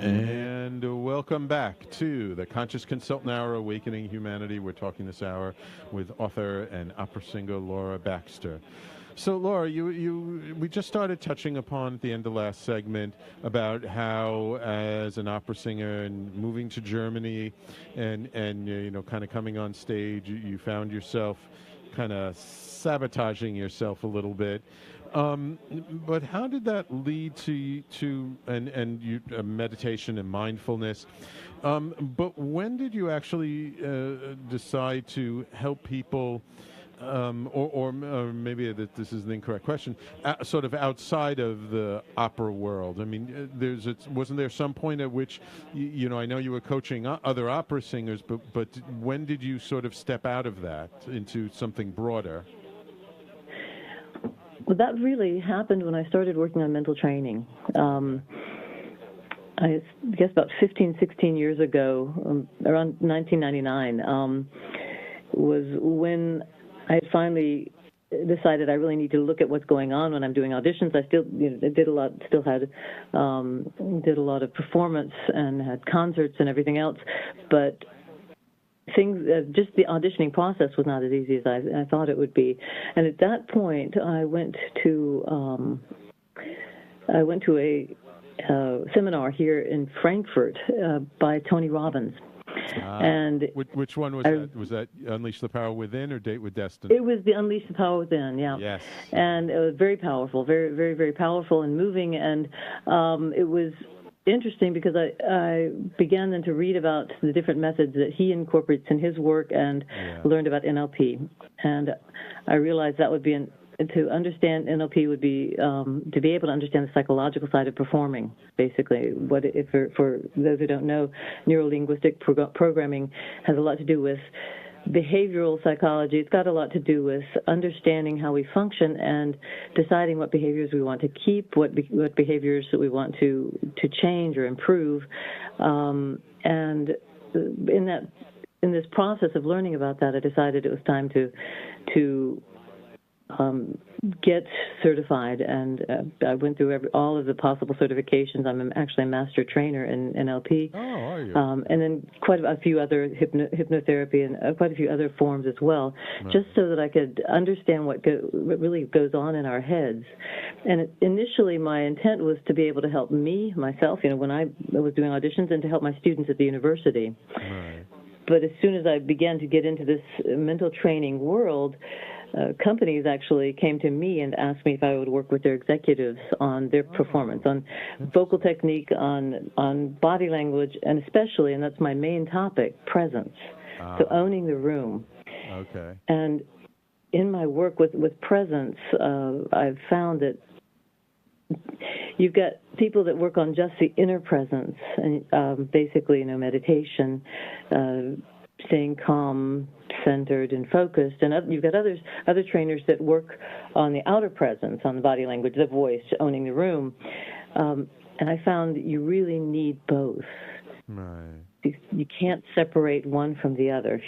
And welcome back to the Conscious Consultant Hour, Awakening Humanity. We're talking this hour with author and opera singer Laura Baxter. So, Laura, we just started touching upon at the end of the last segment about how, as an opera singer and moving to Germany, and kind of coming on stage, you found yourself kind of sabotaging yourself a little bit. But how did that lead to meditation and mindfulness? But when did you actually decide to help people, or maybe this is the incorrect question, sort of outside of the opera world? I mean, wasn't there some point at which, I know you were coaching other opera singers, but when did you sort of step out of that into something broader? Well, that really happened when I started working on mental training. I guess about 15, 16 years ago, around 1999, was when I finally decided I really need to look at what's going on when I'm doing auditions. I still did a lot of performance and had concerts and everything else, but things, just the auditioning process was not as easy as I thought it would be. And at that point, I went to a seminar here in Frankfurt by Tony Robbins. And which one was that? Was that Unleash the Power Within or Date with Destiny? It was the Unleash the Power Within, yeah. Yes. And it was very powerful, very, very, very powerful and moving. And it was interesting because I began then to read about the different methods that he incorporates in his work and learned about NLP. And I realized that would be to understand NLP would be to be able to understand the psychological side of performing. Basically, for those who don't know, neuro-linguistic programming has a lot to do with behavioral psychology. It's got a lot to do with understanding how we function and deciding what behaviors we want to keep, what behaviors that we want to change or improve. And in this process of learning about that, I decided it was time to get certified, and I went through all of the possible certifications. I'm actually a master trainer in NLP. Oh, are you? And then quite a few other hypnotherapy and quite a few other forms as well, just so that I could understand what really goes on in our heads. And initially, my intent was to be able to help myself, when I was doing auditions, and to help my students at the university. Right. But as soon as I began to get into this mental training world, companies actually came to me and asked me if I would work with their executives on their performance, on vocal technique, on body language, and especially, and that's my main topic, presence. So owning the room. Okay. And in my work with presence, I've found that you've got people that work on just the inner presence, and basically, meditation, staying calm, centered, and focused. And you've got other trainers that work on the outer presence, on the body language, the voice, owning the room. And I found that you really need both. Right. You can't separate one from the other.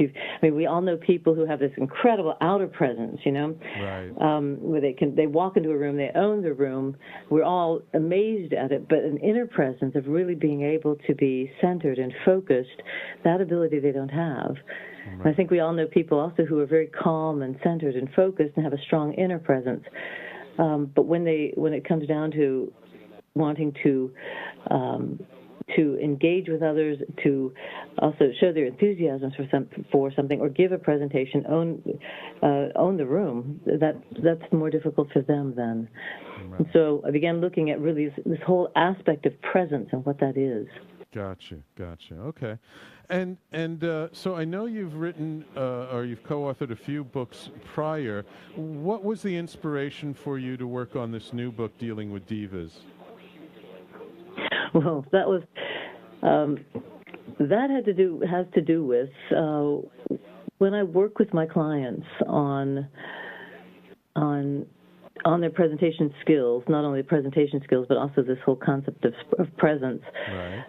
We all know people who have this incredible outer presence, right. Where they walk into a room, they own the room. We're all amazed at it, but an inner presence of really being able to be centered and focused, that ability they don't have. Right. I think we all know people also who are very calm and centered and focused and have a strong inner presence. But when it comes down to wanting to engage with others, to also show their enthusiasm for something, or give a presentation, own the room, that's more difficult for them then. Right. And so I began looking at really this whole aspect of presence and what that is. Gotcha. Okay. And so I know you've written or you've co-authored a few books prior. What was the inspiration for you to work on this new book dealing with divas? Well, that was has to do with when I work with my clients on their presentation skills, not only presentation skills, but also this whole concept of presence. Right.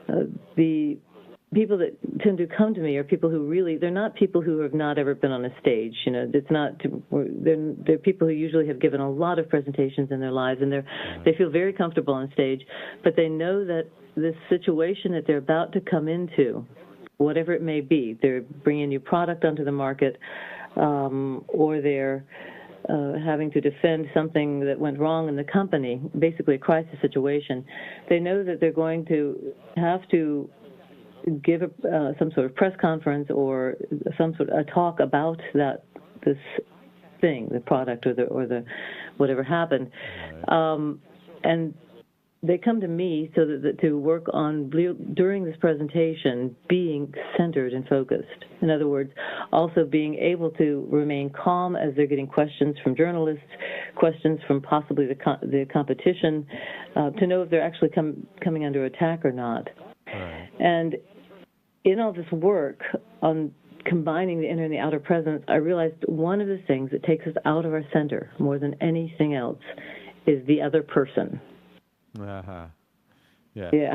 people that tend to come to me are people who really, they're not people who have not ever been on a stage. You know, it's not, they're people who usually have given a lot of presentations in their lives, and they feel very comfortable on stage, but they know that this situation that they're about to come into, whatever it may be, they're bringing a new product onto the market, or they're having to defend something that went wrong in the company, basically a crisis situation. They know that they're going to have to give some sort of press conference or some sort of a talk about this thing, the product or the whatever happened, and they come to me so that to work on, during this presentation, being centered and focused. In other words, also being able to remain calm as they're getting questions from journalists, questions from possibly the competition, to know if they're actually coming under attack or not. Right. And in all this work on combining the inner and the outer presence, I realized one of the things that takes us out of our center more than anything else is the other person. Uh-huh. Yeah. Yeah.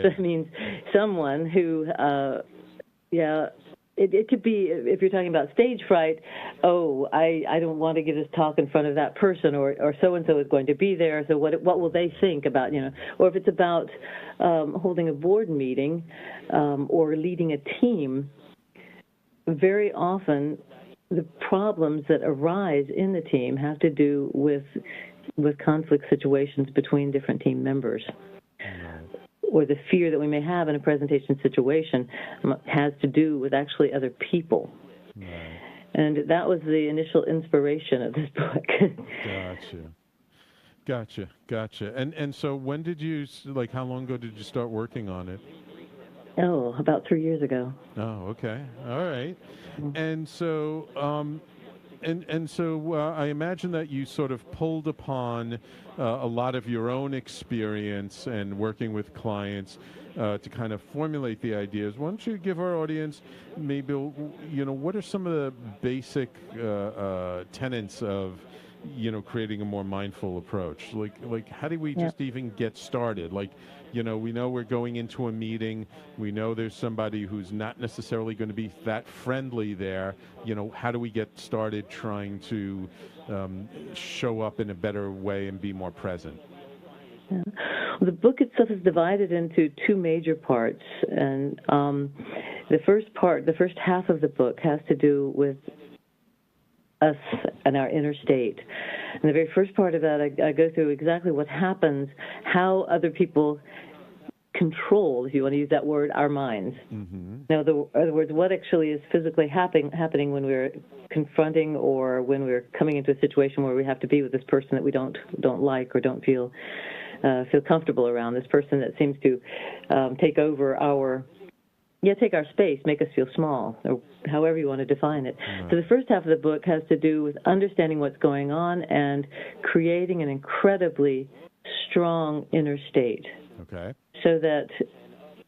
That means someone who, it could be, if you're talking about stage fright, I don't want to give this talk in front of that person, or so-and-so is going to be there, so what will they think about, you know, or if it's about holding a board meeting or leading a team, very often the problems that arise in the team have to do with conflict situations between different team members. Or the fear that we may have in a presentation situation has to do with actually other people. Right. And that was the initial inspiration of this book. Gotcha. And so when did you, like, how long ago did you start working on it? Oh, about 3 years ago. Oh, okay. All right. And so, I imagine that you sort of pulled upon a lot of your own experience and working with clients to kind of formulate the ideas. Why don't you give our audience maybe, you know, what are some of the basic tenets of, you know, creating a more mindful approach? Like how do we just even get started? Like, you know, we know we're going into a meeting. We know there's somebody who's not necessarily going to be that friendly there. You know, how do we get started trying to show up in a better way and be more present? Yeah. Well, the book itself is divided into two major parts. And the first half of the book has to do with us and our inner state. And the very first part of that, I go through exactly what happens, how other people control, if you want to use that word, our minds. Mm-hmm. Now, in other words, what actually is physically happening when we're confronting or when we're coming into a situation where we have to be with this person that we don't like or don't feel comfortable around, this person that seems to take over take our space, make us feel small, or however you want to define it. Right. So the first half of the book has to do with understanding what's going on and creating an incredibly strong inner state. Okay. So that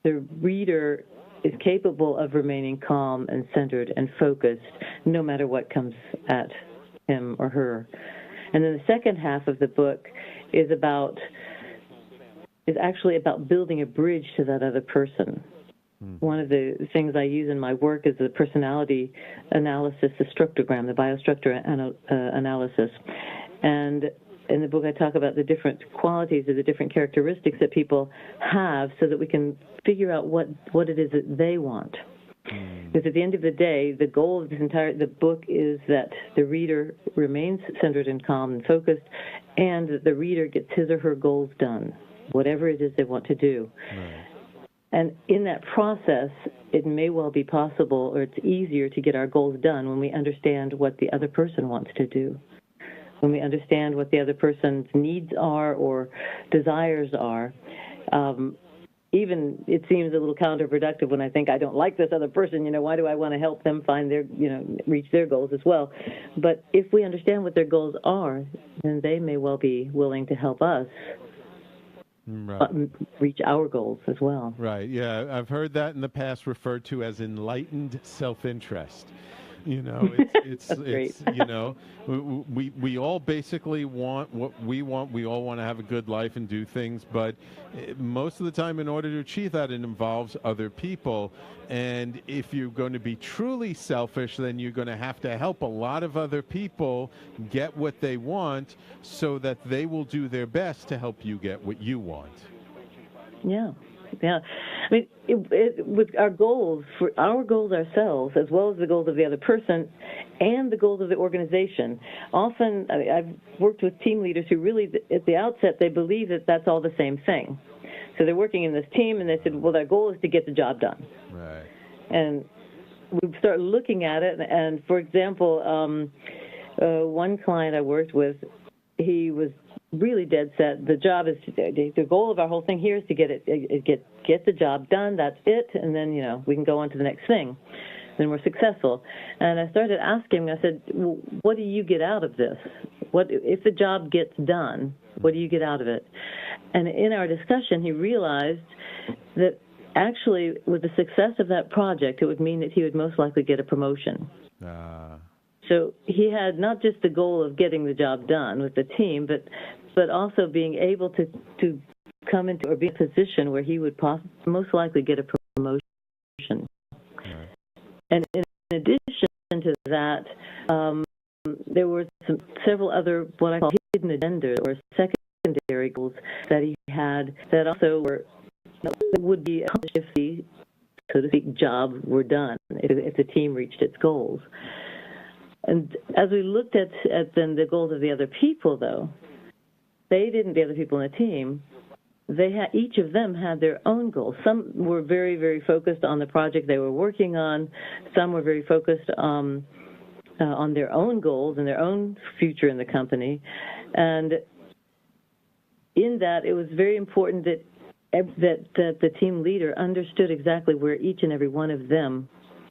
the reader is capable of remaining calm and centered and focused no matter what comes at him or her. And then the second half of the book is actually about building a bridge to that other person. One of the things I use in my work is the personality analysis, the structogram, the biostructure analysis. And in the book I talk about the different qualities or the different characteristics that people have so that we can figure out what it is that they want. Because at the end of the day, the goal of the book is that the reader remains centered and calm and focused, and that the reader gets his or her goals done, whatever it is they want to do. Right. And in that process, it may well be possible, or it's easier to get our goals done when we understand what the other person wants to do, when we understand what the other person's needs are or desires are. Even it seems a little counterproductive when I think I don't like this other person, why do I want to help them find their, reach their goals as well? But if we understand what their goals are, then they may well be willing to help us reach our goals as well. Right, yeah. I've heard that in the past referred to as enlightened self-interest. You know, it's you know, we all basically want what we want. We all want to have a good life and do things, but most of the time, in order to achieve that, it involves other people. And if you're going to be truly selfish, then you're going to have to help a lot of other people get what they want, so that they will do their best to help you get what you want. Yeah. Yeah, I mean, with our goals, for our goals ourselves, as well as the goals of the other person and the goals of the organization. Often, I've worked with team leaders who really, at the outset, they believe that that's all the same thing. So they're working in this team, and they said, well, their goal is to get the job done. Right. And we start looking at it, and for example, one client I worked with, he was really dead set. The job is the goal of our whole thing here is to get the job done. That's it, and then we can go on to the next thing. Then we're successful. And I started asking him. I said, well, "What do you get out of this? What if the job gets done? What do you get out of it?" And in our discussion, he realized that actually, with the success of that project, it would mean that he would most likely get a promotion. So he had not just the goal of getting the job done with the team, but also being able to come into or be in a position where he would most likely get a promotion. Right. And in addition to that, there were several other what I call hidden agendas or secondary goals that he had that also would be accomplished if the, so to speak, job were done, if the team reached its goals. And as we looked at then the goals of the other people, though, the other people in the team, each of them had their own goals. Some were very, very focused on the project they were working on. Some were very focused on their own goals and their own future in the company. And in that, it was very important that the team leader understood exactly where each and every one of them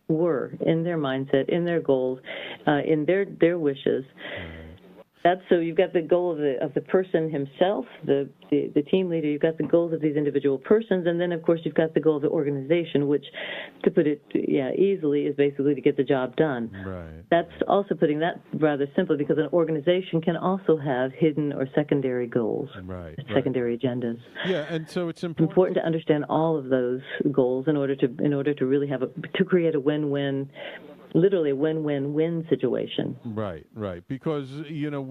were in their mindset, in their goals, in their wishes. So you've got the goal of the person himself, the team leader. You've got the goals of these individual persons, and then of course you've got the goal of the organization, which, to put it easily, is basically to get the job done. Right. That's also putting that rather simply, because an organization can also have hidden or secondary goals, secondary agendas. Yeah, and so it's important to understand all of those goals in order to really to create a win-win. Literally a win-win-win situation. Right. Because,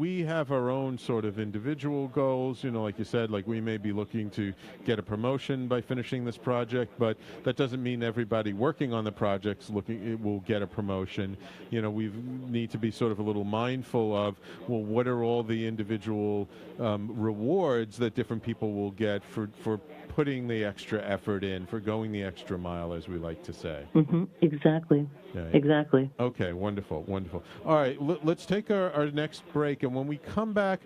we have our own sort of individual goals. Like you said, like we may be looking to get a promotion by finishing this project, but that doesn't mean everybody working on the projects will get a promotion. We need to be sort of a little mindful of, well, what are all the individual rewards that different people will get for putting the extra effort in, for going the extra mile, as we like to say. Mm-hmm. Exactly. Okay. Exactly. Okay, wonderful. All right, let's take our next break, and when we come back,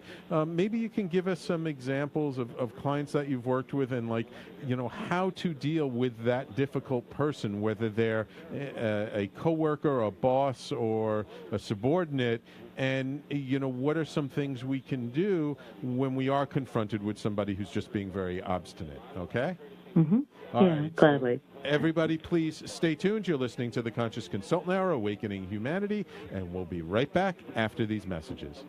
maybe you can give us some examples of clients that you've worked with and, how to deal with that difficult person, whether they're a coworker, a boss, or a subordinate, and, what are some things we can do when we are confronted with somebody who's just being very obstinate, okay? Mm-hmm. All right, gladly. So everybody, please stay tuned. You're listening to the Conscious Consultant Hour, Awakening Humanity, and we'll be right back after these messages.